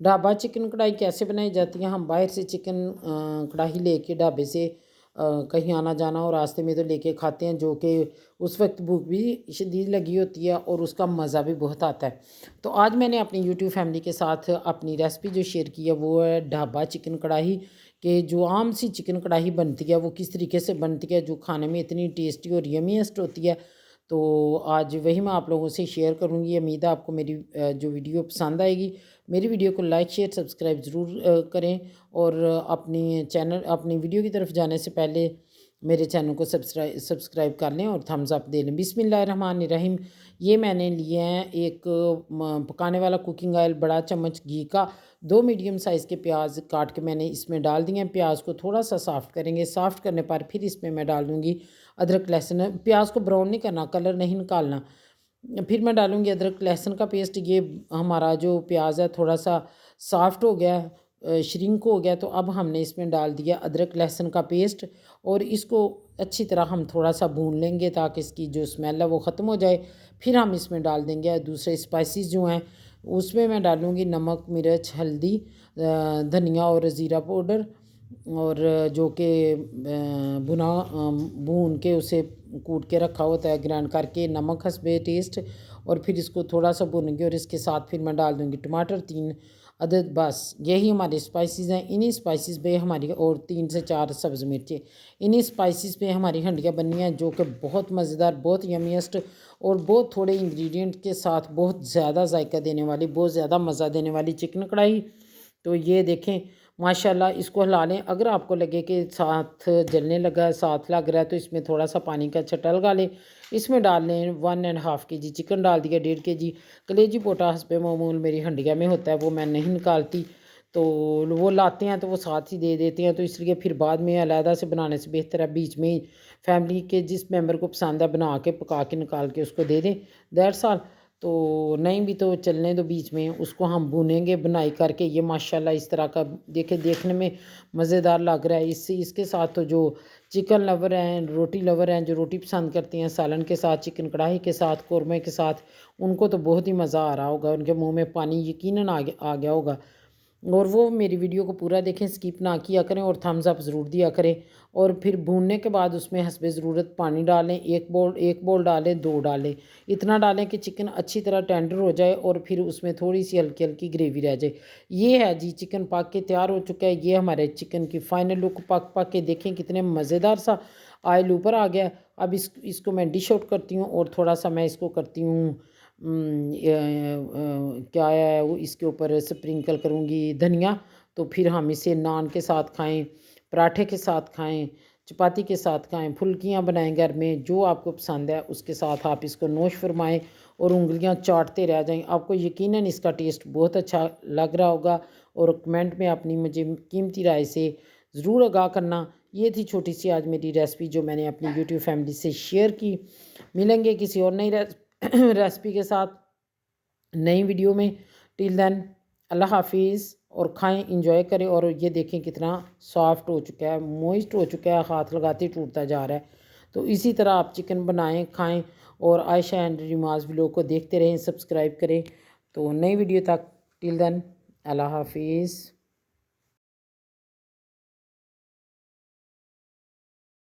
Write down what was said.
Dhaba chicken कढ़ाई कैसे बनाई जाती है। हम बाहर से चिकन कढ़ाई लेके ढाबे से कहीं आना जाना और रास्ते में तो लेके खाते हैं, जो कि उस वक्त भूख भी शदीद लगी होती है और उसका मज़ा भी बहुत आता है। तो आज मैंने अपनी यूट्यूब फैमिली के साथ अपनी रेसिपी जो शेयर की है वो है ढाबा चिकन कढ़ाई। कि जो आम सी चिकन कढ़ाई बनती है वो किस तरीके से बनती है, जो खाने में इतनी टेस्टी और यमीएस्ट होती है। तो आज वही मैं आप लोगों से शेयर करूँगी। उम्मीद है आपको मेरी जो वीडियो पसंद आएगी। मेरी वीडियो को लाइक शेयर सब्सक्राइब ज़रूर करें और अपनी वीडियो की तरफ जाने से पहले मेरे चैनल को सब्सक्राइब कर लें और थम्स अप दे लें। बिस्मिल्लाहिर्रहमानिर्रहीम। ये मैंने लिए हैं एक पकाने वाला कुकिंग ऑयल, बड़ा चम्मच घी का, 2 मीडियम साइज़ के प्याज काट के मैंने इसमें डाल दिए हैं। प्याज को थोड़ा सा सॉफ्ट करेंगे, सॉफ्ट करने पर फिर इसमें मैं डाल दूँगी अदरक लहसुन। प्याज को ब्राउन नहीं करना, कलर नहीं निकालना। फिर मैं डालूँगी अदरक लहसुन का पेस्ट। ये हमारा जो प्याज है थोड़ा सा सॉफ्ट हो गया, श्रिंक हो गया, तो अब हमने इसमें डाल दिया अदरक लहसुन का पेस्ट और इसको अच्छी तरह हम थोड़ा सा भून लेंगे ताकि इसकी जो स्मेल है वो ख़त्म हो जाए। फिर हम इसमें डाल देंगे दूसरे स्पाइसेस जो हैं। उसमें मैं डालूँगी नमक, मिर्च, हल्दी, धनिया और ज़ीरा पाउडर, और जो कि भून के उसे कूट के रखा होता है, ग्राइंड करके, नमक हस्बे टेस्ट। और फिर इसको थोड़ा सा भूनेंगे और इसके साथ फिर मैं डाल दूँगी टमाटर 3 अदद। बस यही हमारे स्पाइसेस हैं। इन्हीं स्पाइसेस पे हमारी, और 3 से 4 सब्ज़ मिर्चें, इन्हीं स्पाइसेस पे हमारी हंडियाँ बननी हैं, जो कि बहुत मज़ेदार, बहुत यमीएस्ट और बहुत थोड़े इंग्रेडिएंट के साथ बहुत ज़्यादा जायका देने वाली, बहुत ज़्यादा मज़ा देने वाली चिकन कढ़ाई। तो ये देखें माशाल्लाह, इसको हिला लें। अगर आपको लगे कि साथ जलने लगा है, साथ लग रहा है, तो इसमें थोड़ा सा पानी का छट्टा लगा लें। इसमें डाल लें 1.5 kg चिकन डाल दिया, 1.5 kg कलेजी पोटा हस्बे मामूल मेरी हंडिया में होता है, वो मैं नहीं निकालती। तो वो लाते हैं तो वो साथ ही दे देते हैं, तो इसलिए फिर बाद में अलहदा से बनाने से बेहतर है बीच में फैमिली के जिस मेंबर को पसंद है बना के पका के निकाल के उसको दे दें, दैट्स ऑल। तो नहीं भी तो चलने दो, बीच में उसको हम भूनेंगे बनाई करके। ये माशाल्लाह इस तरह का देखने में मज़ेदार लग रहा है। इससे इसके साथ तो जो चिकन लवर हैं, रोटी लवर हैं, जो रोटी पसंद करती हैं सालन के साथ, चिकन कढ़ाई के साथ, कौरमे के साथ, उनको तो बहुत ही मज़ा आ रहा होगा, उनके मुंह में पानी यकीनन आ गया होगा। और वो मेरी वीडियो को पूरा देखें, स्किप ना किया करें और थम्स अप ज़रूर दिया करें। और फिर भूनने के बाद उसमें हस्बे ज़रूरत पानी डालें, एक बोल डालें, 2 डालें, इतना डालें कि चिकन अच्छी तरह टेंडर हो जाए और फिर उसमें थोड़ी सी हल्की हल्की ग्रेवी रह जाए। ये है जी, चिकन पक के तैयार हो चुका है। ये हमारे चिकन की फ़ाइनल लुक। पक के देखें कितने मज़ेदार सा ऑयल ऊपर आ गया। अब इसको मैं डिश आउट करती हूँ और थोड़ा सा मैं इसको करती हूँ क्या है वो, इसके ऊपर स्प्रिंकल करूँगी धनिया। तो फिर हम इसे नान के साथ खाएं, पराठे के साथ खाएं, चपाती के साथ खाएं, फुल्कियाँ बनाएं घर में, जो आपको पसंद है उसके साथ आप इसको नोश फरमाएं और उंगलियां चाटते रह जाएं। आपको यकीनन इसका टेस्ट बहुत अच्छा लग रहा होगा। और कमेंट में अपनी मुझे कीमती राय से ज़रूर आगाह करना। ये थी छोटी सी आज मेरी रेसिपी जो मैंने अपनी यूट्यूब फैमिली से शेयर की। मिलेंगे किसी और नई रेसिपी के साथ नई वीडियो में। टिल देन अल्लाह हाफिज़। और खाएं, इंजॉय करें। और ये देखें कितना सॉफ्ट हो चुका है, मॉइस्ट हो चुका है, हाथ लगाते टूटता जा रहा है। तो इसी तरह आप चिकन बनाएं, खाएं और आयशा एंड रिमाज व्लॉग को देखते रहें, सब्सक्राइब करें। तो नई वीडियो तक, टिल देन अल्लाह हाफिज़।